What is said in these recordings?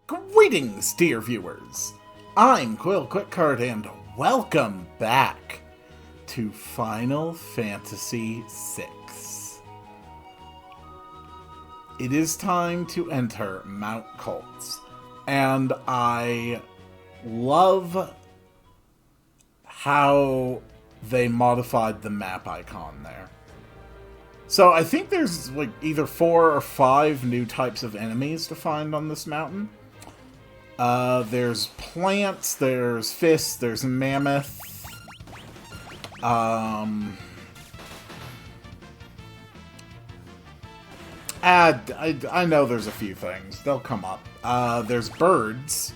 Greetings, dear viewers! I'm Quill Quickcard, and welcome back to Final Fantasy VI. It is time to enter Mount Colts, and I love how they modified the map icon there. So I think there's like either 4 or 5 new types of enemies to find on this mountain. There's plants, there's fists, there's mammoth. I know there's a few things. They'll come up. There's birds.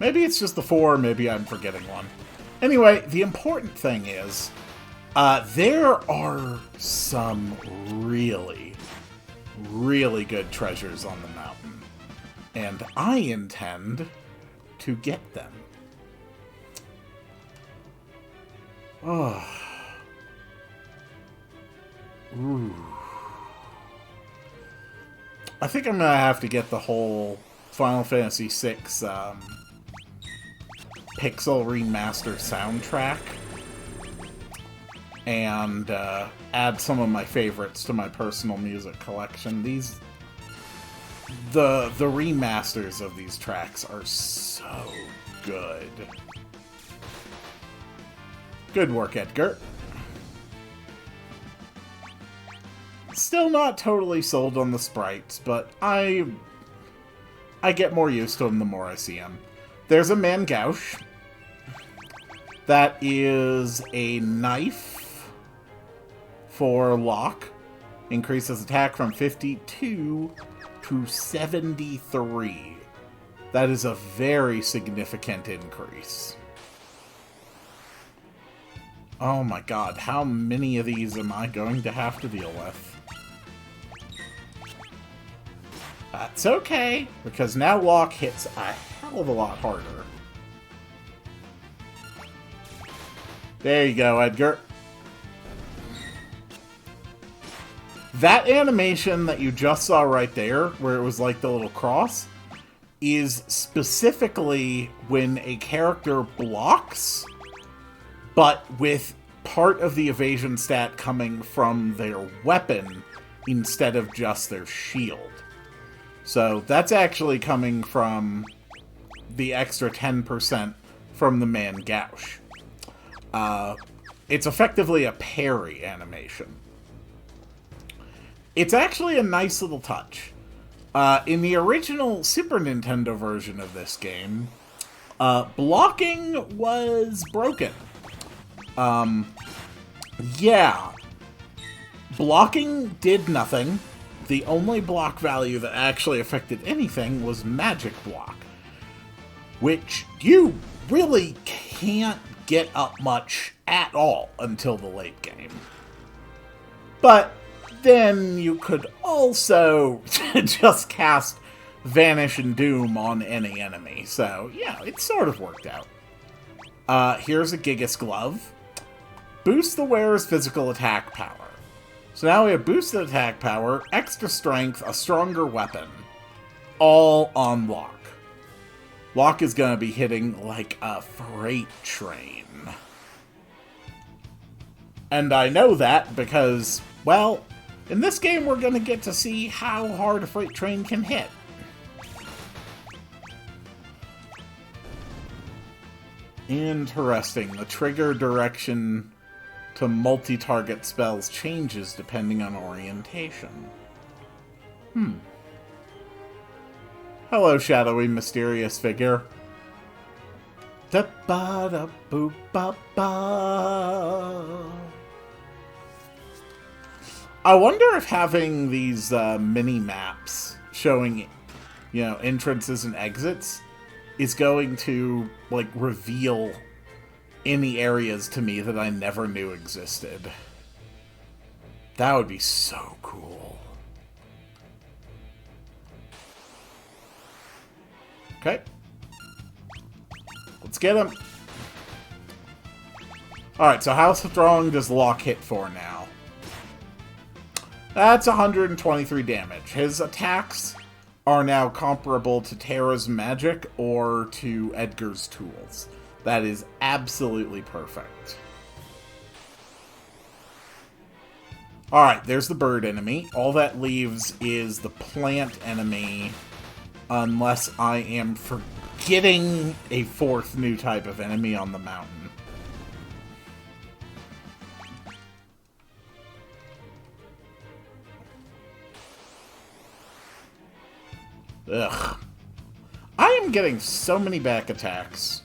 Maybe it's just the 4, maybe I'm forgetting one. Anyway, the important thing is, there are some really, really good treasures on the mountain. And I intend to get them. Oh. Ooh. I think I'm gonna have to get the whole Final Fantasy VI Pixel Remaster soundtrack and add some of my favorites to my personal music collection. The remasters of these tracks are so good. Good work, Edgar. Still not totally sold on the sprites, but I get more used to them the more I see them. There's a Mangouche. That is a knife for Locke. Increases attack from 52 to 73. That is a very significant increase. Oh my god, how many of these am I going to have to deal with? That's okay, because now Locke hits a hell of a lot harder. There you go, Edgar. That animation that you just saw right there, where it was like the little cross, is specifically when a character blocks, but with part of the evasion stat coming from their weapon instead of just their shield. So that's actually coming from the extra 10% from the Mangouche. It's effectively a parry animation. It's actually a nice little touch. In the original Super Nintendo version of this game, blocking was broken. Yeah. Blocking did nothing. The only block value that actually affected anything was magic block, which you really can't get up much at all until the late game. But then you could also just cast Vanish and Doom on any enemy. So, yeah, it sort of worked out. Here's a Gigas Glove. Boosts the wearer's physical attack power. So now we have boosted attack power, extra strength, a stronger weapon. All on Locke. Locke is going to be hitting like a freight train. And I know that because, well, in this game, we're going to get to see how hard a freight train can hit. Interesting. The trigger direction to multi-target spells changes depending on orientation. Hello, shadowy, mysterious figure. Da-ba-da-boop-ba-ba. I wonder if having these mini-maps showing, entrances and exits is going to, like, reveal any areas to me that I never knew existed. That would be so cool. Okay. Let's get him. Alright, so how strong does Locke hit for now? That's 123 damage. His attacks are now comparable to Terra's magic or to Edgar's tools. That is absolutely perfect. Alright, there's the bird enemy. All that leaves is the plant enemy, unless I am forgetting a fourth new type of enemy on the mountain. Ugh. I am getting so many back attacks.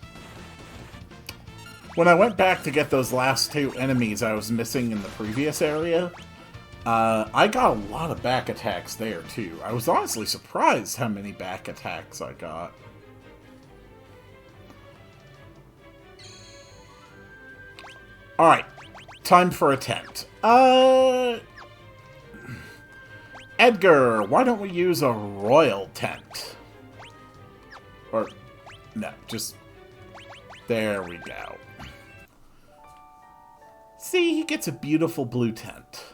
When I went back to get those last two enemies I was missing in the previous area, I got a lot of back attacks there, too. I was honestly surprised how many back attacks I got. Alright, time for a tent. Edgar, why don't we use a royal tent? Or, no, just... There we go. See, he gets a beautiful blue tent.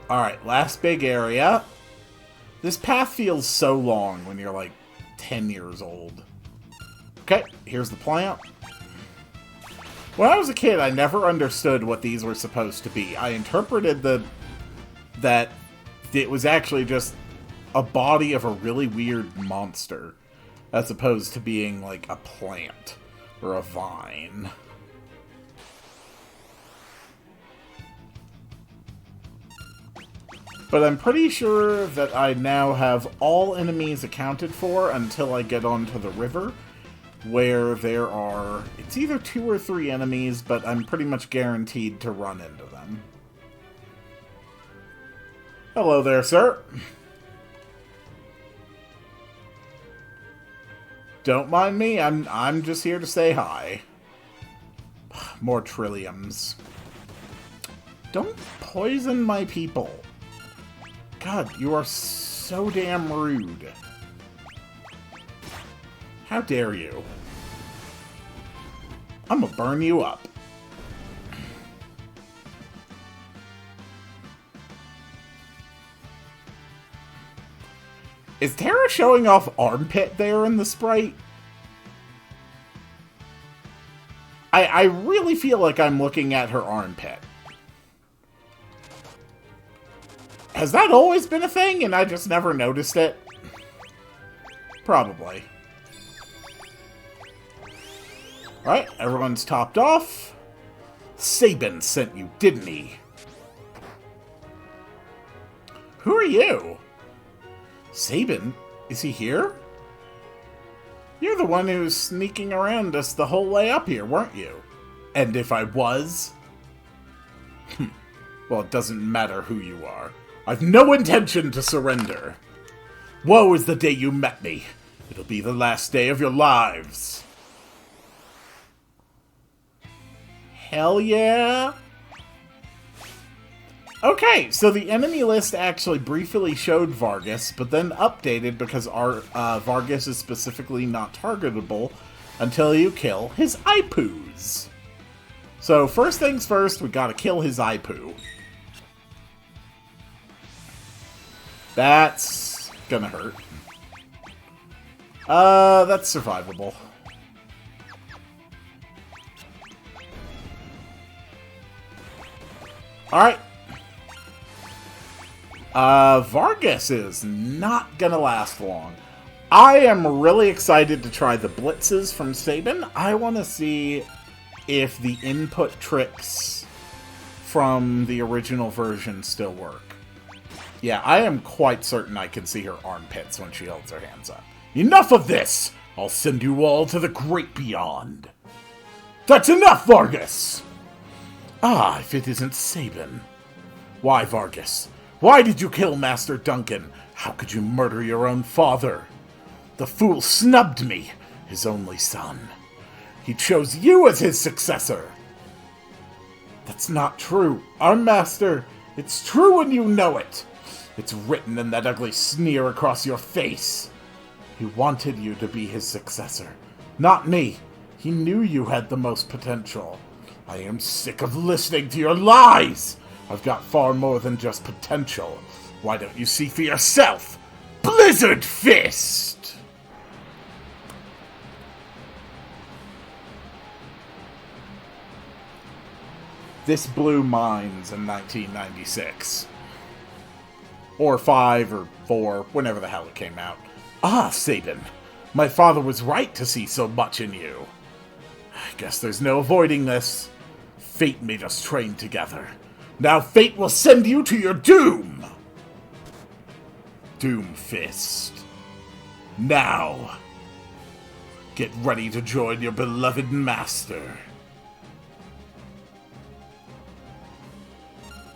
Alright, last big area. This path feels so long when you're like 10 years old. Okay, here's the plant. When I was a kid, I never understood what these were supposed to be. I interpreted that it was actually just a body of a really weird monster, as opposed to being like a plant or a vine. But I'm pretty sure that I now have all enemies accounted for until I get onto the river, where there are... It's either 2 or 3 enemies, but I'm pretty much guaranteed to run into them. Hello there, sir. Don't mind me, I'm just here to say hi. More trilliums. Don't poison my people. God, you are so damn rude. How dare you? I'm gonna burn you up. Is Terra showing off armpit there in the sprite? I really feel like I'm looking at her armpit. Has that always been a thing and I just never noticed it? Probably. Alright, everyone's topped off. Sabin sent you, didn't he? Who are you? Sabin? Is he here? You're the one who was sneaking around us the whole way up here, weren't you? And if I was? Well, it doesn't matter who you are. I've no intention to surrender. Woe is the day you met me. It'll be the last day of your lives. Hell yeah! Okay, so the enemy list actually briefly showed Vargas, but then updated because our Vargas is specifically not targetable until you kill his Ipoos. So first things first, we gotta kill his Ipoo. That's gonna hurt. That's survivable. Alright. Vargas is not gonna last long. I am really excited to try the blitzes from Sabin. I want to see if the input tricks from the original version still work. Yeah, I am quite certain I can see her armpits when she holds her hands up. Enough of this! I'll send you all to the great beyond. That's enough, Vargas! Ah, if it isn't Sabin. Why, Vargas? Why did you kill Master Duncan? How could you murder your own father? The fool snubbed me, his only son. He chose you as his successor. That's not true. Our master, it's true and you know it. It's written in that ugly sneer across your face. He wanted you to be his successor, not me. He knew you had the most potential. I am sick of listening to your lies! I've got far more than just potential. Why don't you see for yourself? Blizzard Fist! This blew minds in 1996. Or 5 or 4, whenever the hell it came out. Ah, Sabin. My father was right to see so much in you. I guess there's no avoiding this. Fate made us train together. Now fate will send you to your doom! Doom Fist. Now, get ready to join your beloved master.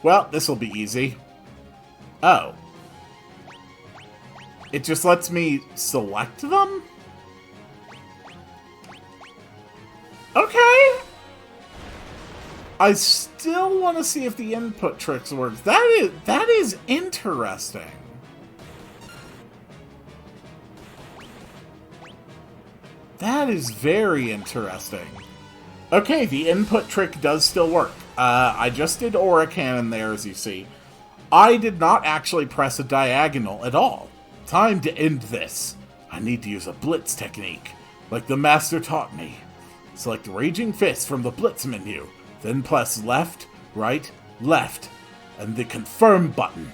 Well, this'll be easy. Oh. It just lets me select them? Okay. I still want to see if the input tricks works. That is interesting. That is very interesting. Okay, the input trick does still work. I just did Aura Cannon there, as you see. I did not actually press a diagonal at all. Time to end this. I need to use a blitz technique, like the master taught me. Select Raging Fist from the blitz menu, then press left, right, left, and the confirm button.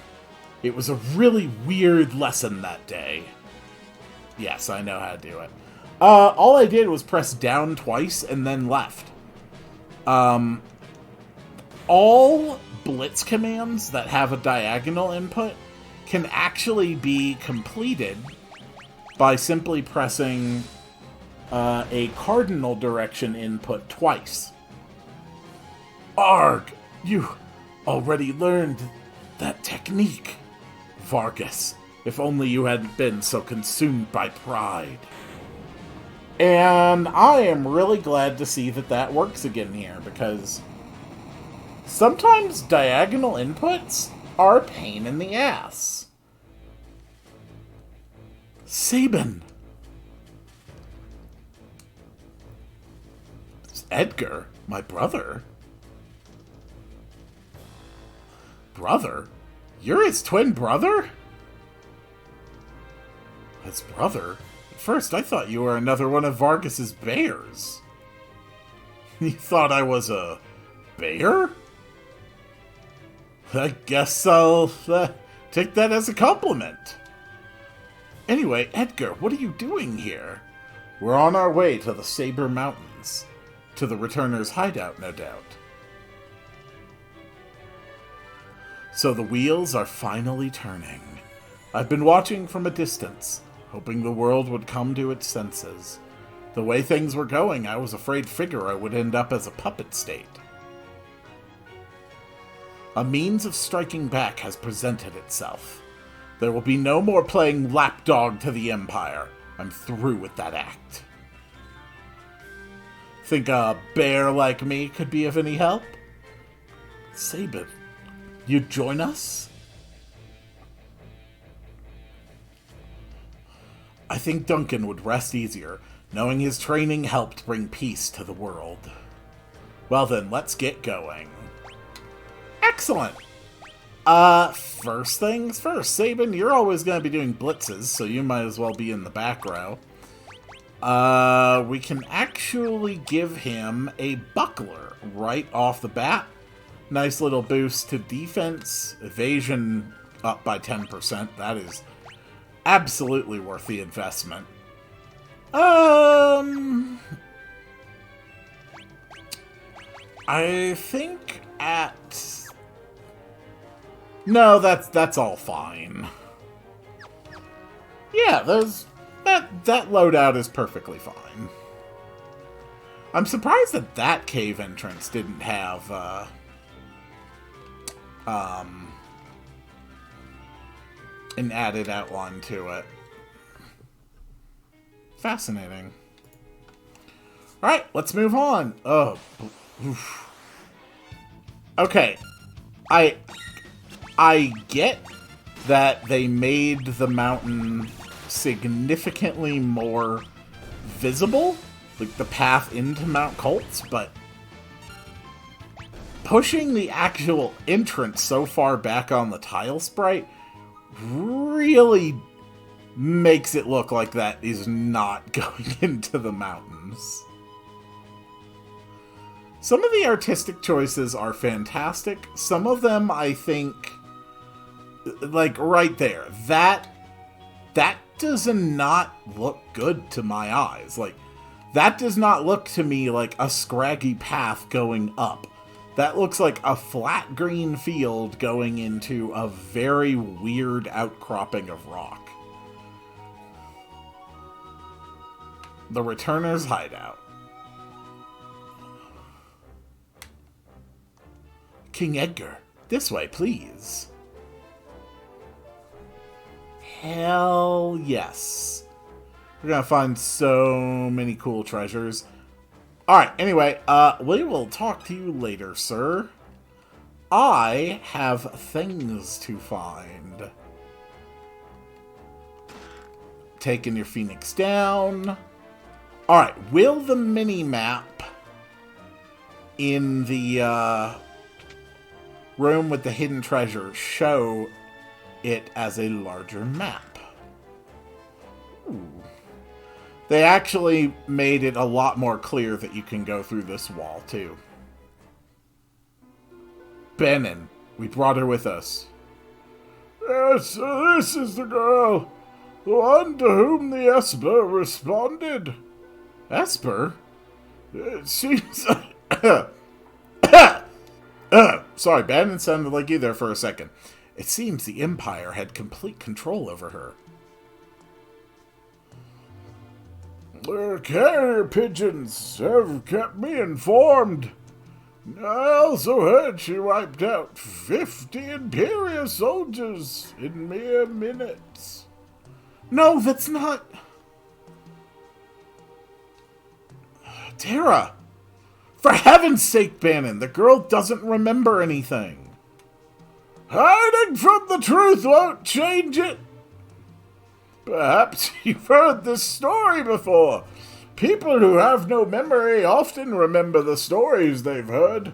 It was a really weird lesson that day. Yes, I know how to do it. All I did was press down twice and then left. All blitz commands that have a diagonal input can actually be completed by simply pressing a cardinal direction input twice. Arg! You already learned that technique. Vargas, if only you hadn't been so consumed by pride. And I am really glad to see that that works again here, because sometimes diagonal inputs are a pain in the ass. Sabin. It's Edgar, my brother. Brother? You're his twin brother? His brother? At first, I thought you were another one of Vargas's bears. You thought I was a bear? I guess I'll take that as a compliment. Anyway, Edgar, what are you doing here? We're on our way to the Saber Mountains. To the Returner's hideout, no doubt. So the wheels are finally turning. I've been watching from a distance, hoping the world would come to its senses. The way things were going, I was afraid Figaro would end up as a puppet state. A means of striking back has presented itself. There will be no more playing lapdog to the Empire. I'm through with that act. Think a bear like me could be of any help? Sabin, you'd join us? I think Duncan would rest easier, knowing his training helped bring peace to the world. Well then, let's get going. Excellent! First things first. Sabin, you're always going to be doing blitzes, so you might as well be in the back row. We can actually give him a buckler right off the bat. Nice little boost to defense. Evasion up by 10%. That is absolutely worth the investment. I think at... No, that's all fine. Yeah, that loadout is perfectly fine. I'm surprised that cave entrance didn't have an added outline to it. Fascinating. Alright, let's move on. Oh. Oof. Okay. I get that they made the mountain significantly more visible, like the path into Mount Colts, but pushing the actual entrance so far back on the tile sprite really makes it look like that is not going into the mountains. Some of the artistic choices are fantastic. Some of them, I think, like right there, that does not look good to my eyes. Like, that does not look to me like a scraggy path going up. That looks like a flat green field going into a very weird outcropping of rock. The Returner's hideout. King Edgar, this way, please. Hell yes. We're gonna find so many cool treasures. Alright, anyway, we will talk to you later, sir. I have things to find. Taking your Phoenix down. Alright, will the mini-map in the room with the hidden treasure show it as a larger map? Ooh. They actually made it a lot more clear that you can go through this wall, too. Benin, we brought her with us. Yes, so this is the girl. The one to whom the Esper responded. Esper? It seems... Sorry, Benin sounded like you there for a second. It seems the Empire had complete control over her. The carrier pigeons have kept me informed. I also heard she wiped out 50 Imperial soldiers in mere minutes. No, that's not... Terra! For heaven's sake, Bannon, the girl doesn't remember anything. Hiding from the truth won't change it. Perhaps you've heard this story before. People who have no memory often remember the stories they've heard.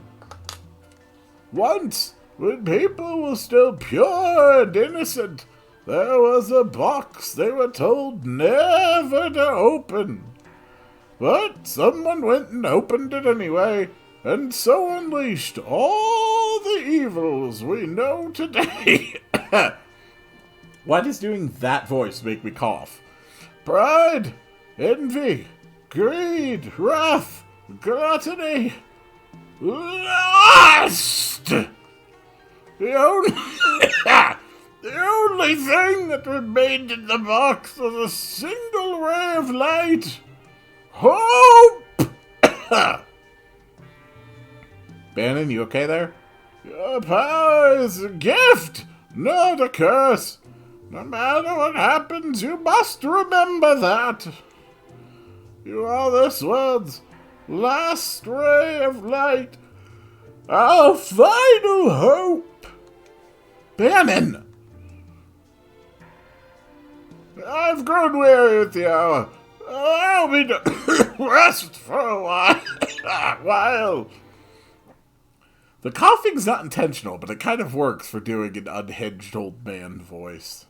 Once, when people were still pure and innocent, there was a box they were told never to open. But someone went and opened it anyway, and so unleashed all the evils we know today. Why does doing that voice make me cough? Pride, envy, greed, wrath, gluttony, lust. The only thing that remained in the box was a single ray of light. Hope! Bannon, you okay there? Your power is a gift, not a curse. No matter what happens, you must remember that. You are this world's last ray of light. Our final hope. Bannon! I've grown weary at the hour. Allow me to rest for a while. The coughing's not intentional, but it kind of works for doing an unhinged old man voice.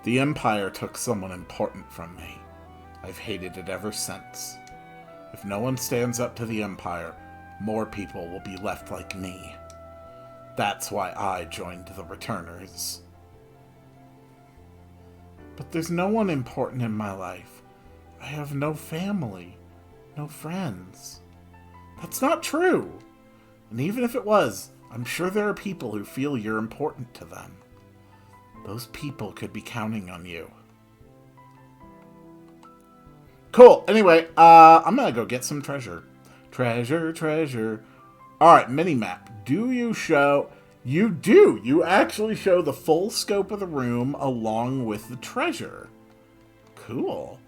The Empire took someone important from me. I've hated it ever since. If no one stands up to the Empire, more people will be left like me. That's why I joined the Returners. But there's no one important in my life. I have no family, no friends. That's not true. And even if it was, I'm sure there are people who feel you're important to them. Those people could be counting on you. Cool. Anyway, I'm gonna go get some treasure. Treasure. Alright, minimap. Do you show... You do! You actually show the full scope of the room along with the treasure. Cool.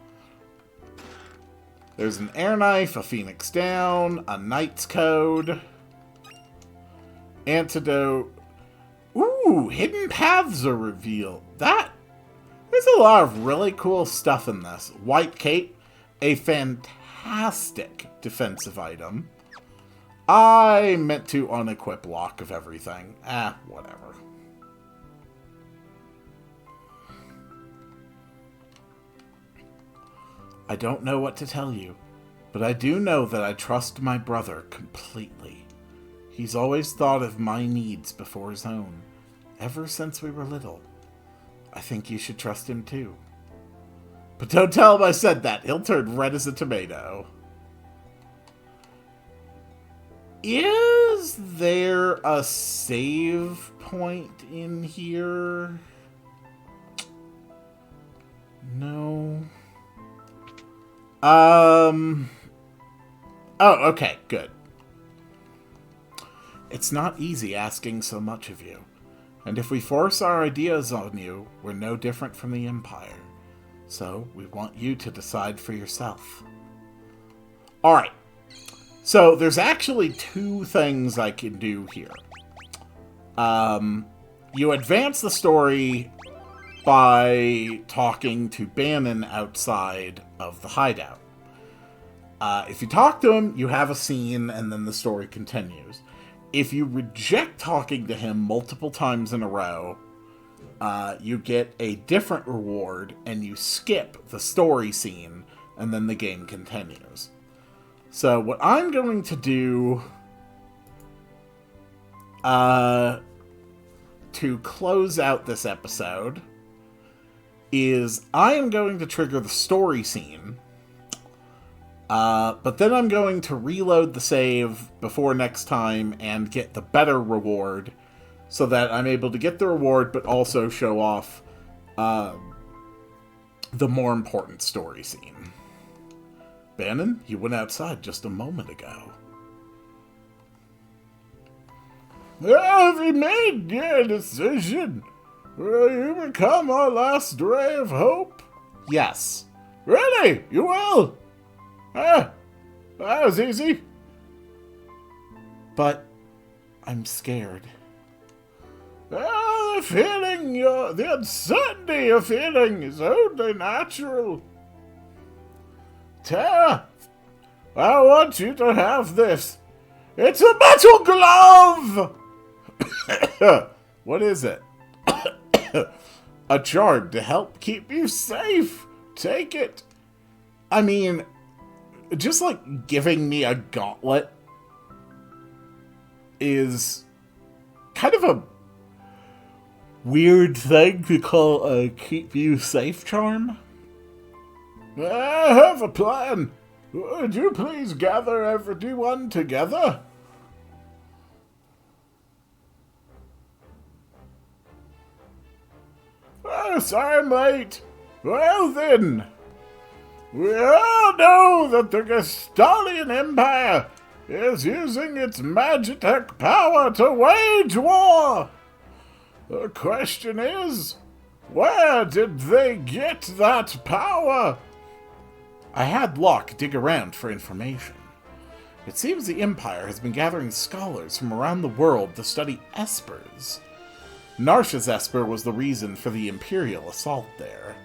There's an air knife, a phoenix down, a knight's code, antidote. Ooh, hidden paths are revealed. There's a lot of really cool stuff in this. White cape, a fantastic fantastic defensive item. I meant to unequip lock of everything. Whatever. I don't know what to tell you, but I do know that I trust my brother completely. He's always thought of my needs before his own, ever since we were little. I think you should trust him too. But don't tell him I said that. He'll turn red as a tomato. Is there a save point in here? No. Oh, okay, good. It's not easy asking so much of you. And if we force our ideas on you, we're no different from the Empire. So, we want you to decide for yourself. Alright. So, there's actually two things I can do here. You advance the story by talking to Bannon outside of the hideout. If you talk to him, you have a scene, and then the story continues. If you reject talking to him multiple times in a row, you get a different reward, and you skip the story scene, and then the game continues. So what I'm going to do to close out this episode is I am going to trigger the story scene, but then I'm going to reload the save before next time and get the better reward so that I'm able to get the reward but also show off the more important story scene. Bannon, you went outside just a moment ago. Have you made your decision? Will you become our last ray of hope? Yes. Really? You will? That was easy. But I'm scared. The uncertainty you're feeling is only natural. Tara, I want you to have this. It's a metal glove! What is it? A charm to help keep you safe. Take it. I mean, just like giving me a gauntlet is kind of a weird thing to call a keep you safe charm. I have a plan. Would you please gather everyone together? Oh, sorry I'm late. Well then, we all know that the Gestalian Empire is using its Magitech power to wage war. The question is, where did they get that power? I had Locke dig around for information. It seems the Empire has been gathering scholars from around the world to study espers. Narsha's esper was the reason for the Imperial assault there.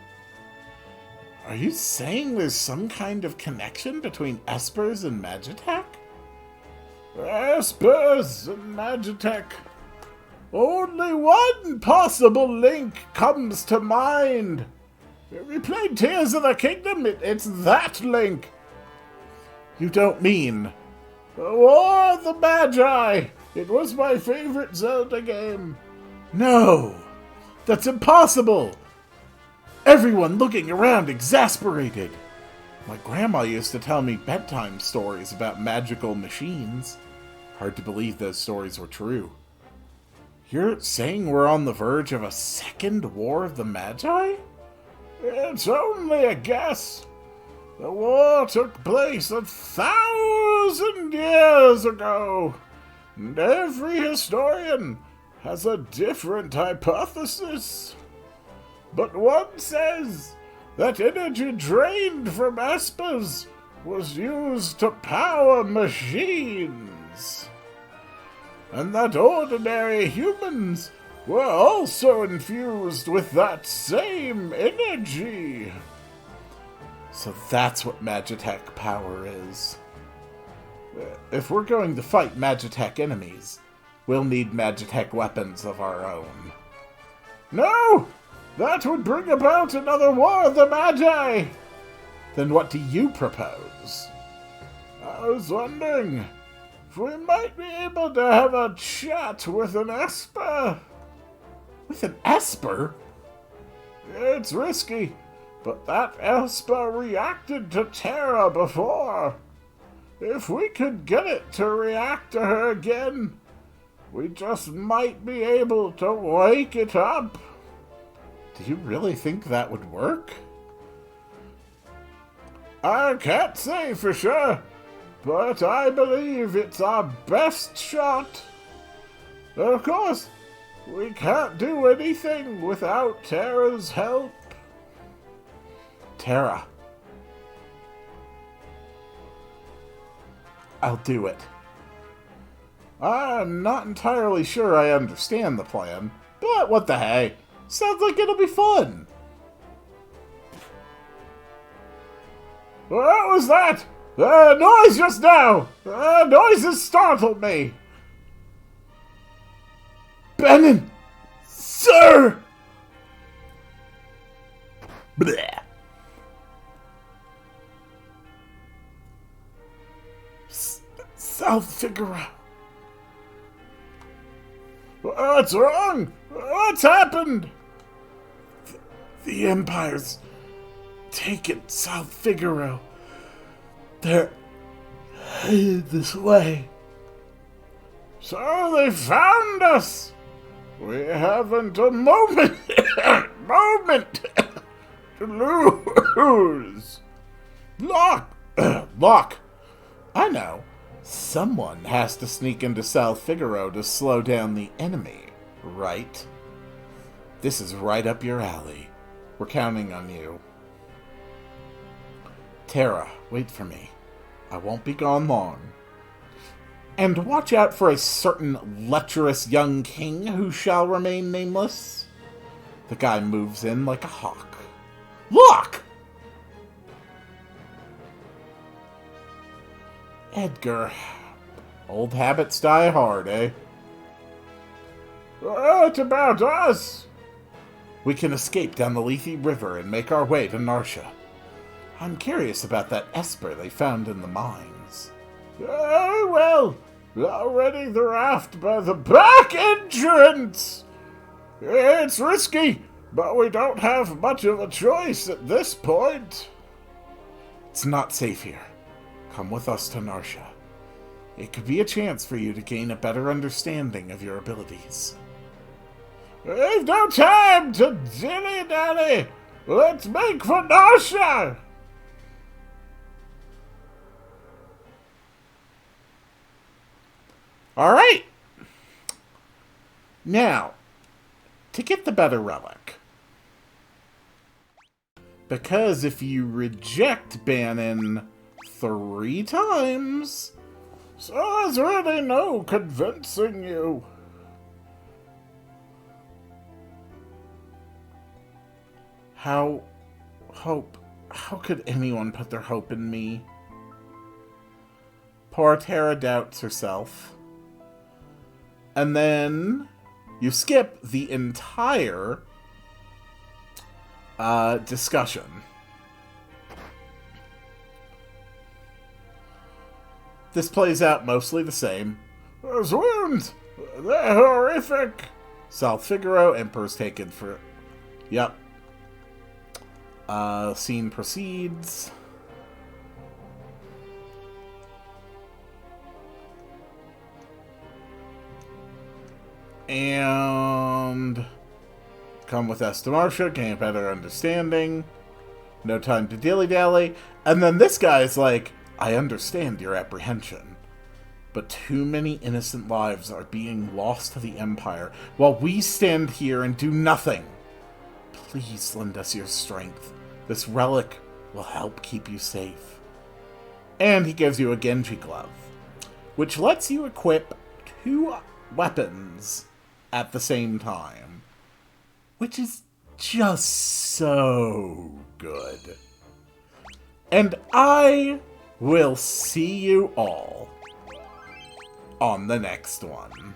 Are you saying there's some kind of connection between espers and Magitech? Espers and Magitech. Only one possible link comes to mind. We played Tears of the Kingdom, it's that link. You don't mean... The War of the Magi. It was my favorite Zelda game. No! That's impossible! Everyone looking around exasperated. My grandma used to tell me bedtime stories about magical machines. Hard to believe those stories were true. You're saying we're on the verge of a second War of the Magi? It's only a guess. The war took place 1,000 years ago, and every historian has a different hypothesis. But one says that energy drained from espers was used to power machines, and that ordinary humans were also infused with that same energy. So that's what Magitech power is. If we're going to fight Magitech enemies, we'll need Magitech weapons of our own. No! That would bring about another war of the Magi! Then what do you propose? I was wondering if we might be able to have a chat with an Esper. With an Esper? It's risky, but that Esper reacted to Terra before. If we could get it to react to her again, we just might be able to wake it up. Do you really think that would work? I can't say for sure, but I believe it's our best shot. Of course, we can't do anything without Terra's help. Terra. I'll do it. I'm not entirely sure I understand the plan, but what the hey? Sounds like it'll be fun. What was that? Noise just now! Noises startled me! Benin! Sir! Bleh. South Figaro. What's wrong? What's happened? The Empire's taken South Figaro. They're headed this way. So they found us! We haven't a moment to lose. Lock! I know. Someone has to sneak into South Figaro to slow down the enemy, right? This is right up your alley. We're counting on you. Terra, wait for me. I won't be gone long. And watch out for a certain lecherous young king who shall remain nameless. The guy moves in like a hawk. Look! Edgar. Old habits die hard, eh? What about us? We can escape down the Lethe River and make our way to Narsha. I'm curious about that Esper they found in the mines. Well, already the raft by the back entrance! It's risky, but we don't have much of a choice at this point. It's not safe here. Come with us to Narsha. It could be a chance for you to gain a better understanding of your abilities. We've no time to dilly-dally! Let's make for Narsha! Alright! Now, to get the better relic. Because if you reject Bannon 3 times... So there's really no convincing you. How could anyone put their hope in me? Poor Terra doubts herself. And then you skip the entire discussion. This plays out mostly the same. Those wounds, they're horrific. South Figaro, Emperor's taken for... Yep. Scene proceeds. And... Come with us to Narsha, gain a better understanding. No time to dilly-dally. And then this guy's like, I understand your apprehension, but too many innocent lives are being lost to the Empire while we stand here and do nothing. Please lend us your strength. This relic will help keep you safe. And he gives you a Genji glove, which lets you equip 2 weapons at the same time, which is just so good. And I will see you all on the next one.